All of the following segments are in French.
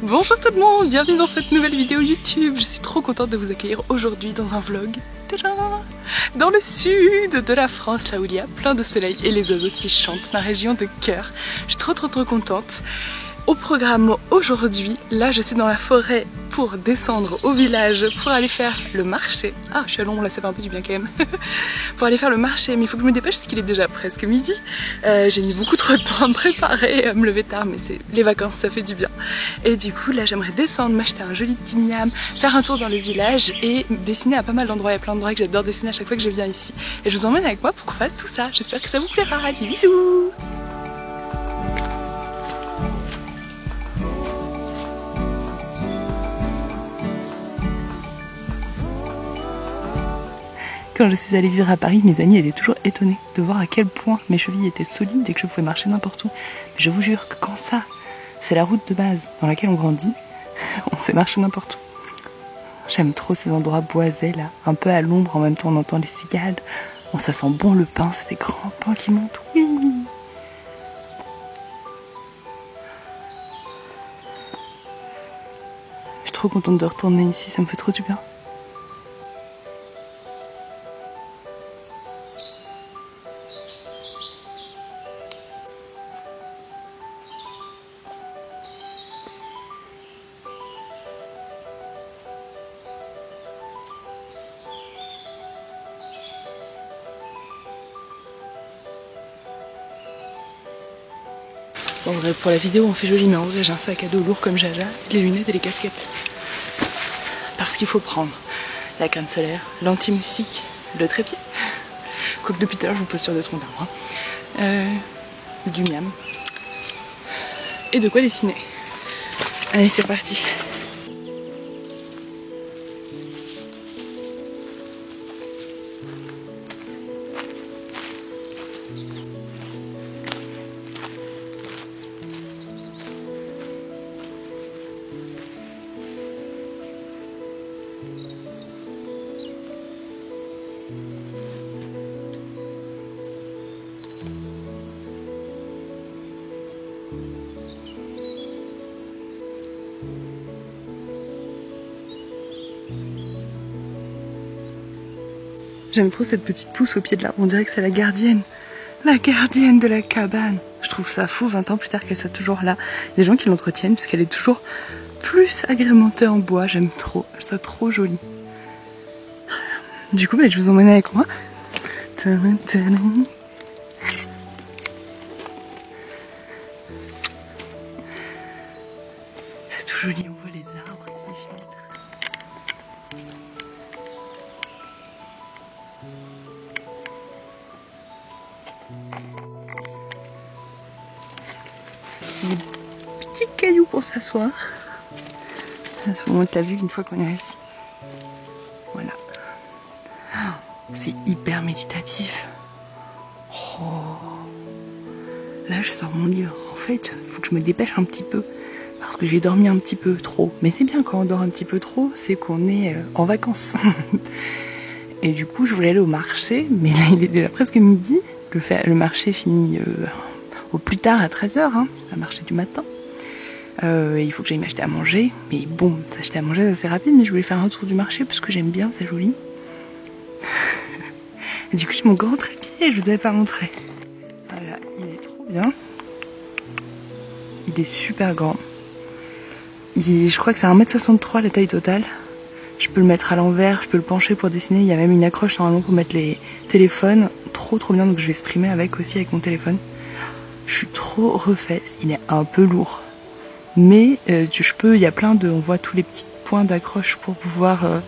Bonjour tout le monde, bienvenue dans cette nouvelle vidéo YouTube. Je suis trop contente de vous accueillir aujourd'hui dans un vlog dans le sud de la France, là où il y a plein de soleil et les oiseaux qui chantent, ma région de cœur. Je suis trop contente. Au programme aujourd'hui, là je suis dans la forêt pour descendre au village pour aller faire le marché. Ah, je suis à l'ombre là, ça fait un peu du bien quand même. Pour aller faire le marché, mais il faut que je me dépêche parce qu'il est déjà presque midi. J'ai mis beaucoup trop de temps à me préparer, à me lever tard, mais c'est les vacances, ça fait du bien. Et du coup là j'aimerais descendre, m'acheter un joli petit miam, faire un tour dans le village et dessiner à pas mal d'endroits. Il y a plein d'endroits que j'adore dessiner à chaque fois que je viens ici. Et je vous emmène avec moi pour qu'on fasse tout ça. J'espère que ça vous plaira. Allez, bisous. Quand je suis allée vivre à Paris, mes amis étaient toujours étonnés de voir à quel point mes chevilles étaient solides et que je pouvais marcher n'importe où. Mais je vous jure que quand ça, c'est la route de base dans laquelle on grandit, on sait marcher n'importe où. J'aime trop ces endroits boisés là, un peu à l'ombre, en même temps on entend les cigales. Bon, ça sent bon le pain, c'est des grands pins qui montent, oui. Je suis trop contente de retourner ici, ça me fait trop du bien. Bon, en vrai, pour la vidéo on fait joli, mais en vrai j'ai un sac à dos lourd comme Jaja, les lunettes et les casquettes. Parce qu'il faut prendre la crème solaire, l'anti-moustique, le trépied, quoique depuis tout à l'heure je vous pose sur 2 troncs d'arbres, du miam, et de quoi dessiner. Allez, c'est parti. J'aime trop cette petite pousse au pied de l'arbre, on dirait que c'est la gardienne de la cabane. Je trouve ça fou 20 ans plus tard qu'elle soit toujours là. Des gens qui l'entretiennent parce qu'elle est toujours plus agrémentée en bois, j'aime trop, je trouve ça trop joli. Du coup je vous emmène avec moi. C'est tout joli, on voit les arbres qui filtrent. Des petits cailloux pour s'asseoir. Ça se monte la vue une fois qu'on est assis. Voilà. C'est hyper méditatif. Oh. Là je sors mon livre. En fait, il faut que je me dépêche un petit peu. Parce que j'ai dormi un petit peu trop. Mais c'est bien quand on dort un petit peu trop, c'est qu'on est en vacances. Et du coup je voulais aller au marché. Mais là il est déjà presque midi. Le marché finit au plus tard à 13h, hein, le marché du matin. Et il faut que j'aille m'acheter à manger. Mais bon, s'acheter à manger c'est assez rapide, mais je voulais faire un tour du marché parce que j'aime bien, c'est joli. Et du coup j'ai mon grand trépied, je vous avais pas montré. Voilà, il est trop bien. Il est super grand. Je crois que c'est 1m63 la taille totale. Je peux le mettre à l'envers, je peux le pencher pour dessiner. Il y a même une accroche normalement pour mettre les téléphones. Trop bien, donc je vais streamer avec mon téléphone. Je suis trop refaite, il est un peu lourd. Mais il y a on voit tous les petits points d'accroche pour pouvoir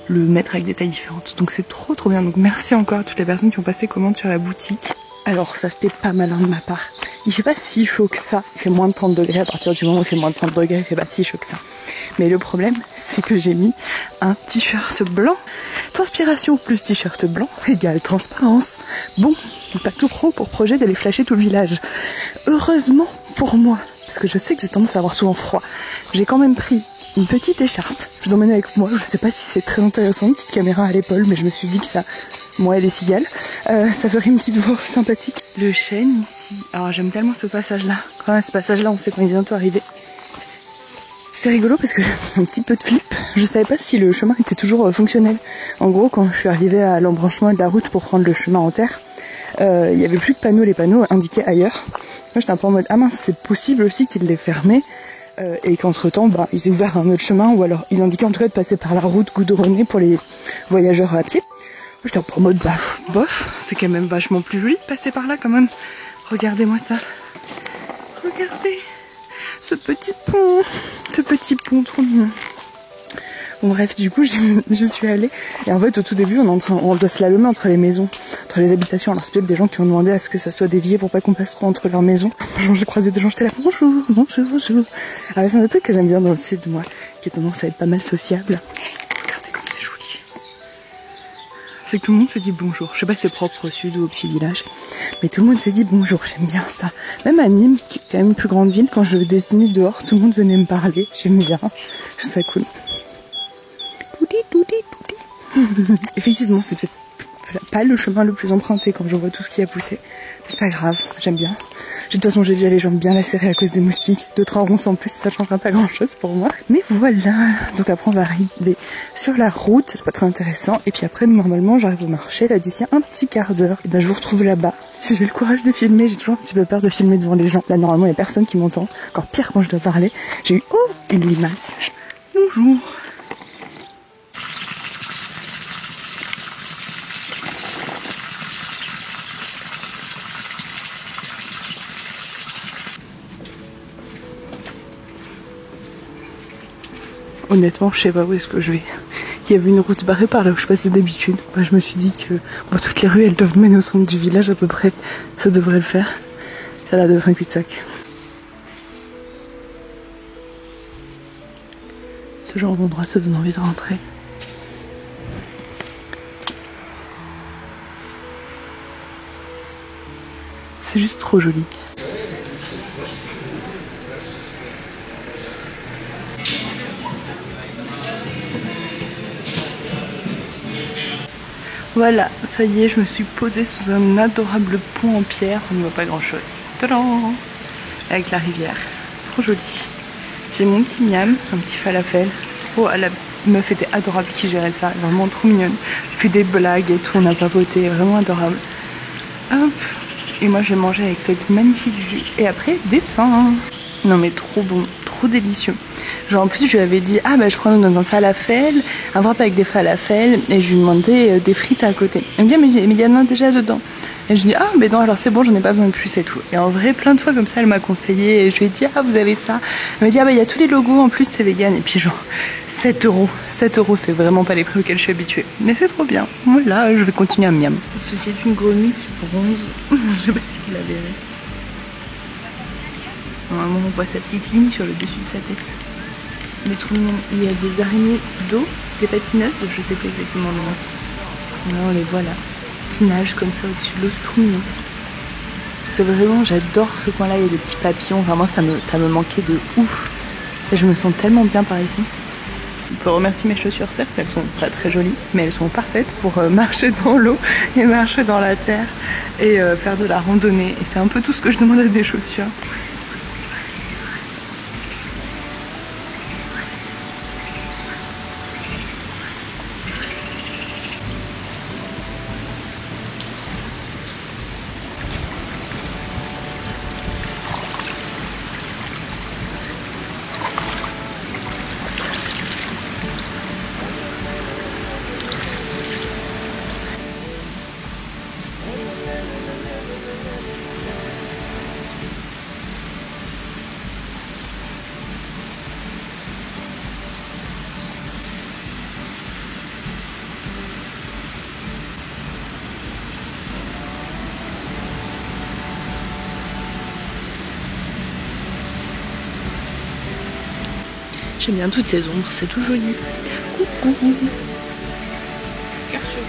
le mettre avec des tailles différentes. Donc c'est trop bien. Donc merci encore à toutes les personnes qui ont passé commande sur la boutique. Alors ça c'était pas malin de ma part. Il fait pas si chaud que ça. Il fait moins de 30 degrés à partir du moment où il fait moins de 30 degrés, il fait pas si chaud que ça. Mais le problème c'est que j'ai mis un t-shirt blanc. Transpiration plus t-shirt blanc égale transparence. Bon, pas tout pro pour projet d'aller flasher tout le village. Heureusement pour moi, parce que je sais que j'ai tendance à avoir souvent froid, j'ai quand même pris une petite écharpe. Je l'emmène avec moi. Je sais pas si c'est très intéressant, une petite caméra à l'épaule, mais je me suis dit que ça, moi et les cigales, ça ferait une petite voix sympathique. Le chêne ici. Alors j'aime tellement ce passage-là. Quand même, ce passage-là, on sait qu'on est bientôt arrivé. C'est rigolo parce que j'ai un petit peu de flip. Je savais pas si le chemin était toujours fonctionnel. En gros, quand je suis arrivée à l'embranchement de la route pour prendre le chemin en terre, il y avait plus de panneaux, les panneaux indiquaient ailleurs. Moi j'étais un peu en mode ah mince, c'est possible aussi qu'ils l'aient fermé et qu'entre temps ils aient ouvert un autre chemin, ou alors ils indiquaient en tout cas de passer par la route goudronnée pour les voyageurs à pied. Moi j'étais un peu en mode bof, c'est quand même vachement plus joli de passer par là quand même. Regardez-moi ça. Regardez ce petit pont trop mignon. Bon bref, du coup je suis allée et en fait au tout début on doit slalomer entre les maisons, entre les habitations. Alors c'est peut-être des gens qui ont demandé à ce que ça soit dévié pour pas qu'on passe trop entre leurs maisons. Genre j'ai croisé des gens, j'étais là bonjour. Alors c'est un truc que j'aime bien dans le sud moi, qui a tendance à être pas mal sociable. Regardez comme c'est joli. C'est que tout le monde se dit bonjour. Je sais pas si c'est propre au sud ou au petit village, mais tout le monde se dit bonjour, j'aime bien ça. Même à Nîmes, qui est quand même une plus grande ville, quand je dessinais dehors, tout le monde venait me parler, j'aime bien. Je trouve ça cool. Effectivement, c'est peut-être pas le chemin le plus emprunté quand je vois tout ce qui a poussé. Mais c'est pas grave, j'aime bien. De toute façon, j'ai déjà les jambes bien lacérées à cause des moustiques. 2-3 ronces en plus, ça changera pas grand-chose pour moi. Mais voilà, donc après on va arriver sur la route, c'est pas très intéressant. Et puis après, normalement, j'arrive au marché, là d'ici un petit quart d'heure. Et ben je vous retrouve là-bas. Si j'ai le courage de filmer, j'ai toujours un petit peu peur de filmer devant les gens. Là, normalement, il y a personne qui m'entend. Encore pire quand je dois parler. J'ai eu, une limace. Bonjour. Honnêtement, je sais pas où est-ce que je vais. Il y avait une route barrée par là où je passais d'habitude. Enfin, je me suis dit que toutes les rues, elles doivent mener au centre du village à peu près. Ça devrait le faire. Ça a l'air d'être un cul-de-sac. Ce genre d'endroit, ça donne envie de rentrer. C'est juste trop joli. Voilà, ça y est, je me suis posée sous un adorable pont en pierre. On ne voit pas grand chose. Tadam! Avec la rivière. Trop joli. J'ai mon petit miam, un petit falafel. La meuf était adorable qui gérait ça. Vraiment trop mignonne. Fait des blagues et tout, on a papoté. Vraiment adorable. Hop. Et moi, j'ai mangé avec cette magnifique vue. Et après, dessin. Non mais trop bon, trop délicieux. Genre en plus je lui avais dit je prends un falafel, un wrap avec des falafels et je lui demandais des frites à côté. Elle me dit mais il y en a déjà dedans. Et je lui dis mais non alors c'est bon j'en ai pas besoin de plus et tout. Et en vrai plein de fois comme ça elle m'a conseillé et je lui ai dit vous avez ça. Elle m'a dit il y a tous les logos en plus c'est vegan et puis genre 7 euros c'est vraiment pas les prix auxquels je suis habituée. Mais c'est trop bien. Voilà je vais continuer à miam. Ceci est une grenouille qui bronze. Je sais pas si vous la verrez. Normalement on voit sa petite ligne sur le dessus de sa tête. Mais trop mignon. Il y a des araignées d'eau, des patineuses, je sais plus exactement le nom. Là on les voit là, qui nagent comme ça au-dessus de l'eau, c'est trop mignon. C'est vraiment, j'adore ce coin-là, il y a des petits papillons, vraiment ça me manquait de ouf. Et je me sens tellement bien par ici. On peut remercier mes chaussures, certes, elles sont pas très jolies, mais elles sont parfaites pour marcher dans l'eau et marcher dans la terre et faire de la randonnée. Et c'est un peu tout ce que je demande à des chaussures. J'aime bien toutes ces ombres, c'est tout joli. Coucou. Cœur sur vue.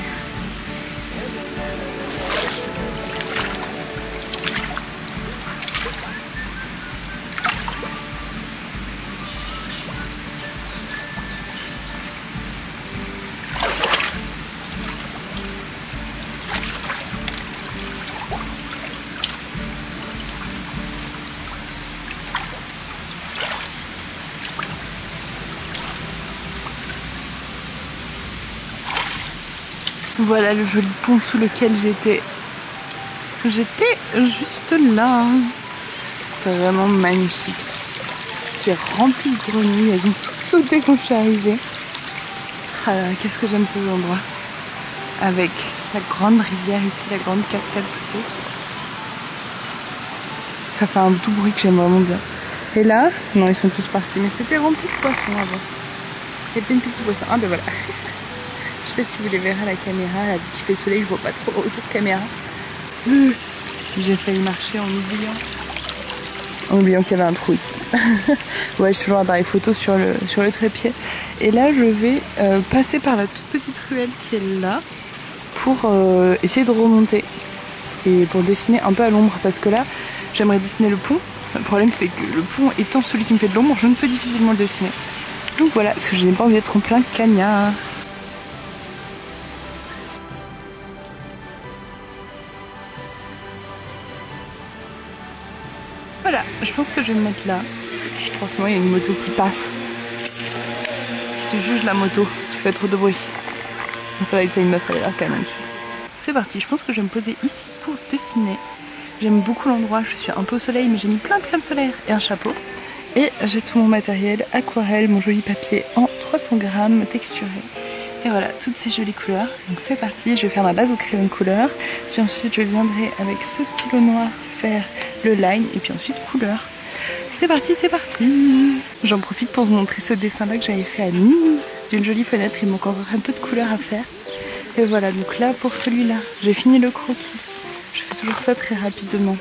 Voilà le joli pont sous lequel j'étais. J'étais juste là. C'est vraiment magnifique. C'est rempli de grenouilles. Elles ont toutes sauté quand je suis arrivée. Ah, qu'est-ce que j'aime ces endroits. Avec la grande rivière ici, la grande cascade plutôt. Ça fait un tout bruit que j'aime vraiment bien. Et là, non, ils sont tous partis. Mais c'était rempli de poissons avant. Il y a plein de petits poissons. Ah ben voilà. Je sais pas si vous les verrez à la caméra. Là, vu qu'il fait soleil, je vois pas trop autour caméra. J'ai failli marcher en oubliant qu'il y avait un trou ici. Ouais, je suis toujours l'appareil photo sur le trépied. Et là, je vais passer par la toute petite ruelle qui est là pour essayer de remonter et pour dessiner un peu à l'ombre. Parce que là, j'aimerais dessiner le pont. Le problème, c'est que le pont étant celui qui me fait de l'ombre, je ne peux difficilement le dessiner. Donc voilà, parce que je n'ai pas envie d'être en plein cagnard. Voilà, je pense que je vais me mettre là. Forcément, il y a une moto qui passe. Je te juge la moto, tu fais trop de bruit. Ça va, essayer de me faire l'air canon dessus. C'est parti, je pense que je vais me poser ici pour dessiner. J'aime beaucoup l'endroit, je suis un peu au soleil, mais j'ai mis plein de crème solaire et un chapeau. Et j'ai tout mon matériel, aquarelle, mon joli papier en 300 grammes texturé. Et voilà, toutes ces jolies couleurs. Donc c'est parti, je vais faire ma base au crayon de couleur. Puis ensuite, je viendrai avec ce stylo noir faire le line. Et puis ensuite, couleur. C'est parti, c'est parti. J'en profite pour vous montrer ce dessin-là que j'avais fait à Nîmes. D'une jolie fenêtre, il manque encore un peu de couleur à faire. Et voilà, donc là, pour celui-là, j'ai fini le croquis. Je fais toujours ça très rapidement.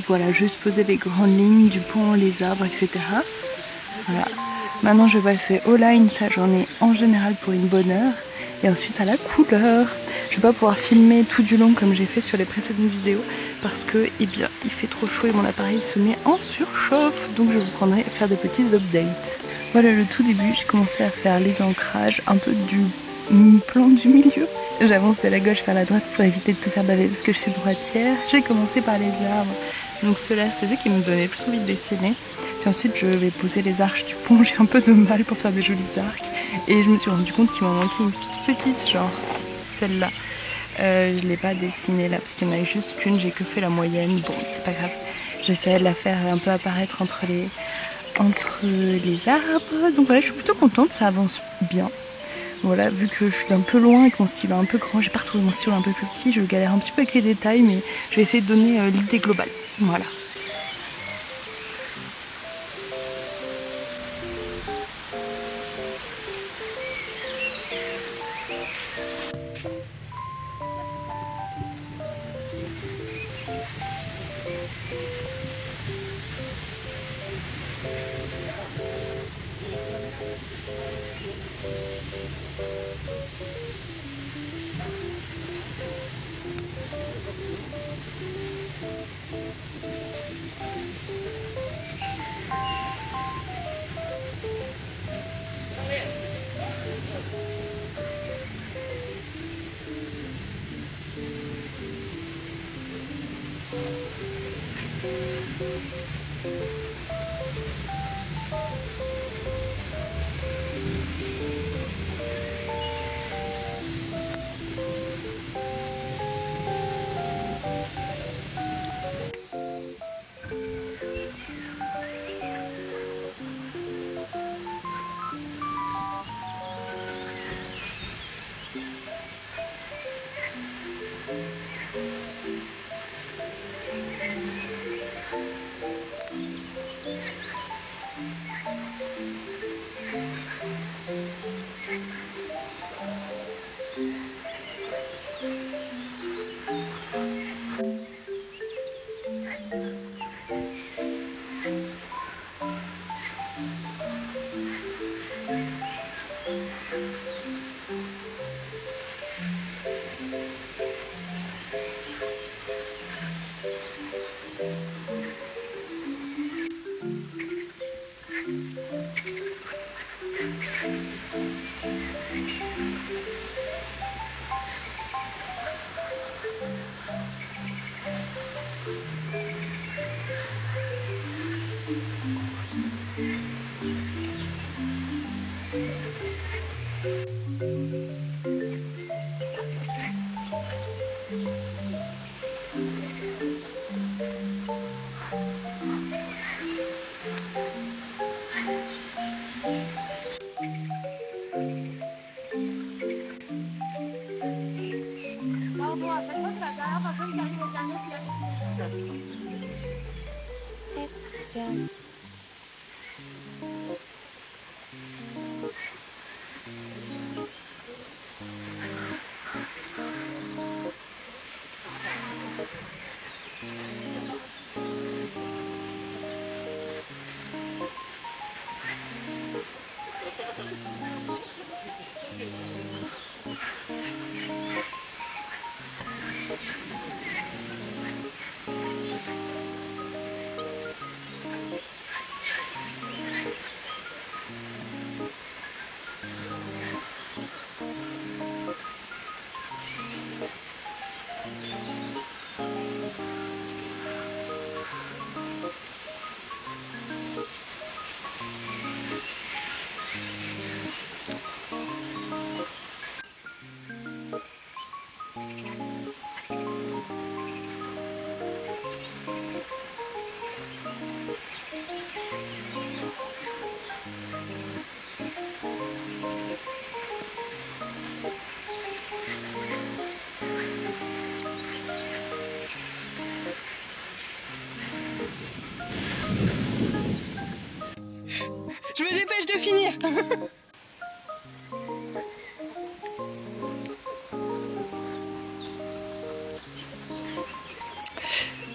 Voilà, juste poser les grandes lignes du pont, les arbres, etc. Voilà. Maintenant, je vais passer au line, ça j'en ai en général pour une bonne heure. Et ensuite à la couleur. Je vais pas pouvoir filmer tout du long comme j'ai fait sur les précédentes vidéos parce que, eh bien, il fait trop chaud et mon appareil se met en surchauffe. Donc je vous prendrai faire des petits updates. Voilà, le tout début, j'ai commencé à faire les ancrages un peu du plan du milieu. J'avance de la gauche vers la droite pour éviter de tout faire baver parce que je suis droitière. J'ai commencé par les arbres. Donc ceux-là, c'est ceux qui me donnaient plus envie de dessiner. Puis ensuite, je vais poser les arches du pont. J'ai un peu de mal pour faire des jolis arcs. Et je me suis rendu compte qu'il m'en manquait une toute petite, genre celle-là. Je ne l'ai pas dessinée là parce qu'il n'y en a juste qu'une. J'ai que fait la moyenne. Bon, c'est pas grave. J'essaie de la faire un peu apparaître entre les arbres. Donc voilà, je suis plutôt contente. Ça avance bien. Voilà, vu que je suis un peu loin et que mon stylo est un peu grand, j'ai pas retrouvé mon stylo un peu plus petit, je galère un petit peu avec les détails, mais je vais essayer de donner l'idée globale. Voilà. Je me dépêche de finir.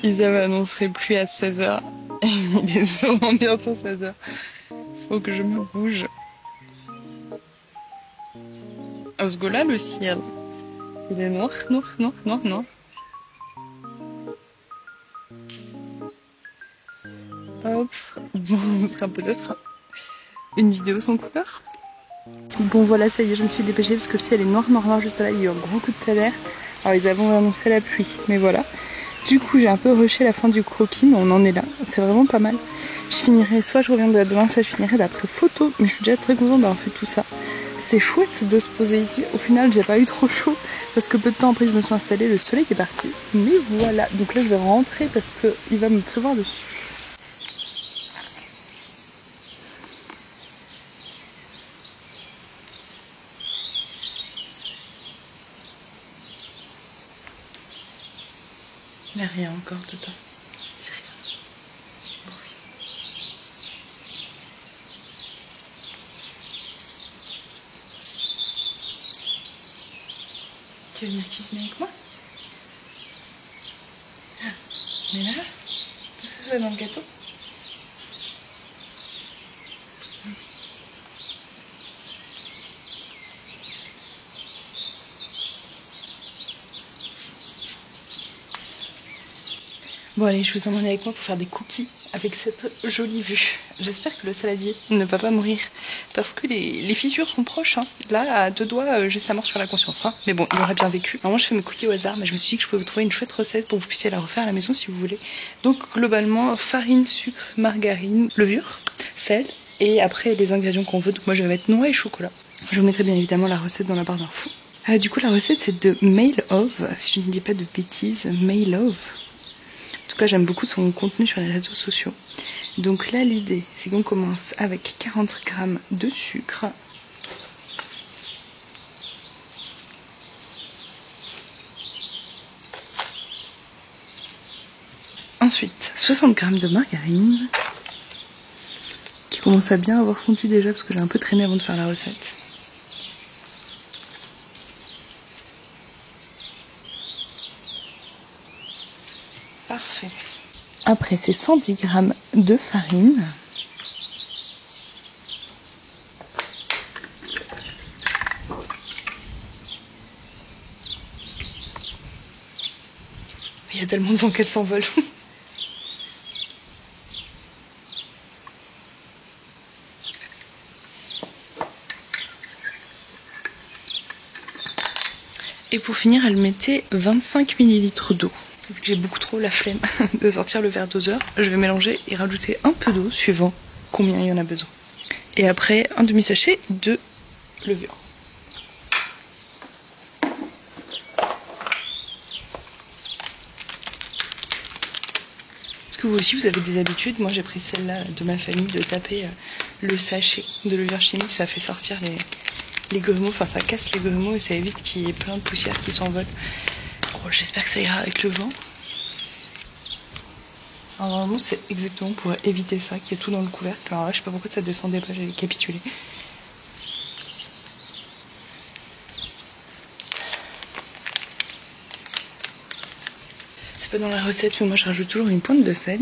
Ils avaient annoncé pluie à 16h. Il est sûrement bientôt 16h. Faut que je me bouge. À ce go-là, le ciel. Il est noir, noir, noir, noir, noir. Hop. Bon, ce sera peut-être une vidéo sans couleur. Bon voilà, ça y est, je me suis dépêchée parce que le ciel est noir, noir, noir juste là. Il y a eu un gros coup de tonnerre. Alors ils avaient annoncé la pluie, mais voilà. Du coup, j'ai un peu rushé la fin du croquis, mais on en est là. C'est vraiment pas mal. Je finirai, soit je reviendrai demain, soit je finirai d'après photo. Mais je suis déjà très contente d'avoir fait tout ça. C'est chouette de se poser ici. Au final, j'ai pas eu trop chaud parce que peu de temps après, je me suis installée. Le soleil est parti. Mais voilà. Donc là, je vais rentrer parce qu'il va me pleuvoir dessus. Il n'y a rien encore dedans. C'est rien. Bon, oui. Tu veux venir cuisiner avec moi? Mais là, tout ça, ça va dans le gâteau. Bon allez, je vous emmène avec moi pour faire des cookies avec cette jolie vue. J'espère que le saladier ne va pas mourir parce que les fissures sont proches. Hein. Là, à 2 doigts, j'ai sa mort sur la conscience. Hein. Mais bon, il aurait bien vécu. Normalement, je fais mes cookies au hasard, mais je me suis dit que je pouvais vous trouver une chouette recette pour que vous puissiez la refaire à la maison si vous voulez. Donc globalement, farine, sucre, margarine, levure, sel et après les ingrédients qu'on veut. Donc moi, je vais mettre noix et chocolat. Je vous mettrai bien évidemment la recette dans la barre d'infos. Du coup, la recette, c'est de Mail of, si je ne dis pas de bêtises, Mail of. En tout cas, j'aime beaucoup son contenu sur les réseaux sociaux. Donc là, l'idée, c'est qu'on commence avec 40 g de sucre. Ensuite, 60 g de margarine, qui commence à bien avoir fondu déjà, parce que j'ai un peu traîné avant de faire la recette. Parfait. Après, c'est 110 g de farine. Il y a tellement de vent qu'elle s'envole. Et pour finir, elle mettait 25 ml d'eau. Vu que j'ai beaucoup trop la flemme de sortir le verre doseur, je vais mélanger et rajouter un peu d'eau suivant combien il y en a besoin. Et après, un demi-sachet de levure. Est-ce que vous aussi vous avez des habitudes? Moi j'ai pris celle-là de ma famille de taper le sachet de levure chimique, ça fait sortir les grumeaux, enfin ça casse les grumeaux et ça évite qu'il y ait plein de poussière qui s'envolent. Oh, j'espère que ça ira avec le vent. Alors normalement c'est exactement pour éviter ça, qu'il y ait tout dans le couvercle. Alors là je sais pas pourquoi ça descendait pas, j'avais capitulé. C'est pas dans la recette mais moi je rajoute toujours une pointe de sel.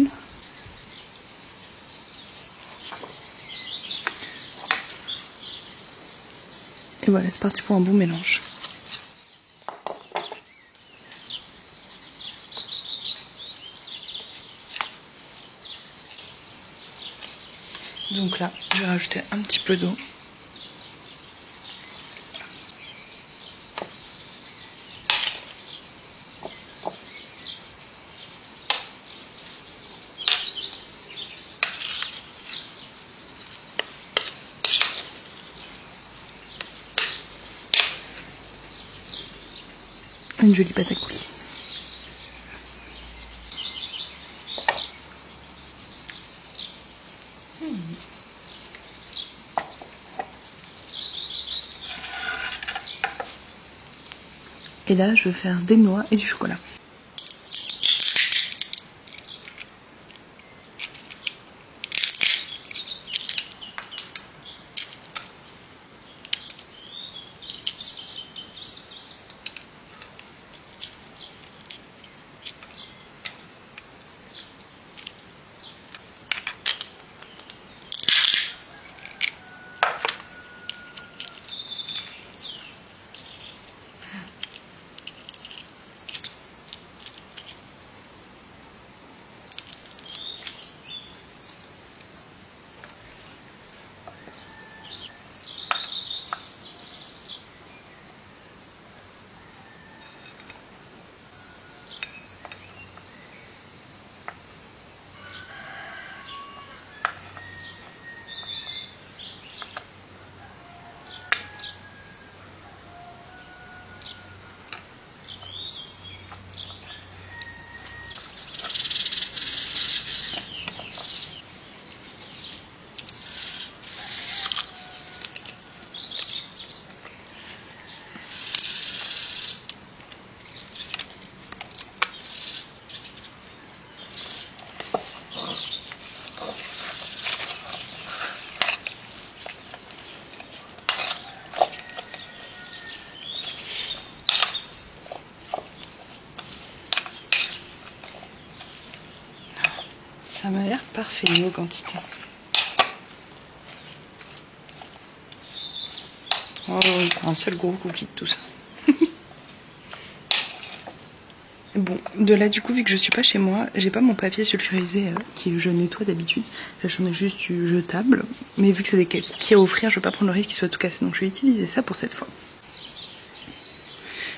Et voilà, c'est parti pour un bon mélange. Donc là, je vais rajouter un petit peu d'eau. Une jolie pâte à cookies. Et là, je vais faire des noix et du chocolat. Ça m'a l'air parfait niveau quantité. Oh oui, un seul gros cookie de tout ça. Bon, de là du coup, vu que je suis pas chez moi, j'ai pas mon papier sulfurisé que je nettoie d'habitude. J'en ai juste du jetable. Mais vu que c'est des cookies à offrir, je veux pas prendre le risque qu'il soit tout cassé. Donc je vais utiliser ça pour cette fois.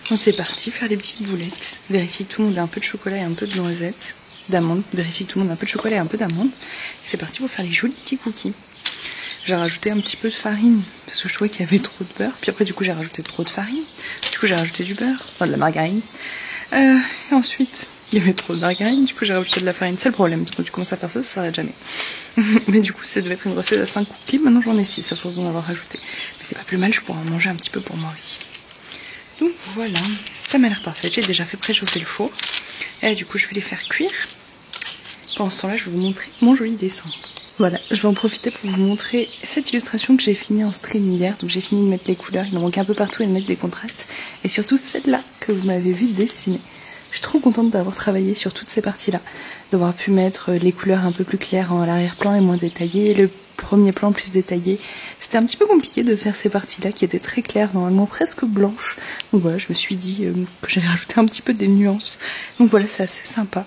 Donc c'est parti, faire les petites boulettes. Vérifier que tout le monde a un peu de chocolat et un peu de noisette. D'amande. Vérifier que tout le monde a un peu de chocolat et un peu d'amande. C'est parti pour faire les jolis petits cookies. J'ai rajouté un petit peu de farine parce que je trouvais qu'il y avait trop de beurre. Puis après du coup j'ai rajouté trop de farine. Du coup j'ai rajouté du beurre, enfin de la margarine. Et ensuite il y avait trop de margarine. Du coup j'ai rajouté de la farine. C'est le problème parce que quand tu commences à faire ça, ça s'arrête jamais. Mais du coup ça devait être une recette à 5 cookies. Maintenant j'en ai 6 à force d'en avoir rajouté. Mais c'est pas plus mal, je pourrais en manger un petit peu pour moi aussi. Donc voilà, ça m'a l'air parfait. J'ai déjà fait préchauffer le four. Et du coup je vais les faire cuire. Pendant ce temps-là je vais vous montrer mon joli dessin. Voilà, je vais en profiter pour vous montrer cette illustration que j'ai fini en stream hier. Donc j'ai fini de mettre les couleurs, il en manque un peu partout et de mettre des contrastes. Et surtout celle-là que vous m'avez vu dessiner. Je suis trop contente d'avoir travaillé sur toutes ces parties-là. D'avoir pu mettre les couleurs un peu plus claires en l'arrière-plan et moins détaillées. Le premier plan plus détaillé. C'était un petit peu compliqué de faire ces parties-là qui étaient très claires, normalement presque blanches. Donc voilà, je me suis dit que j'allais rajouter un petit peu des nuances. Donc voilà, c'est assez sympa.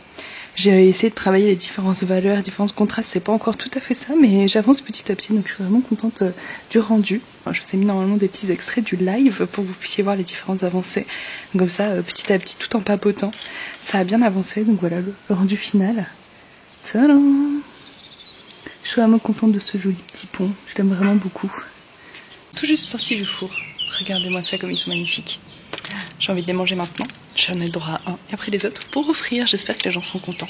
J'ai essayé de travailler les différentes valeurs, les différents contrastes, c'est pas encore tout à fait ça, mais j'avance petit à petit, donc je suis vraiment contente du rendu. Enfin, je vous ai mis normalement des petits extraits du live pour que vous puissiez voir les différentes avancées. Donc comme ça, petit à petit, tout en papotant, ça a bien avancé, donc voilà le rendu final. Tadam! Je suis vraiment contente de ce joli petit pont, je l'aime vraiment beaucoup. Tout juste sorti du four, regardez-moi ça comme ils sont magnifiques. J'ai envie de les manger maintenant. J'en ai le droit à un. Et après les autres pour offrir. J'espère que les gens seront contents.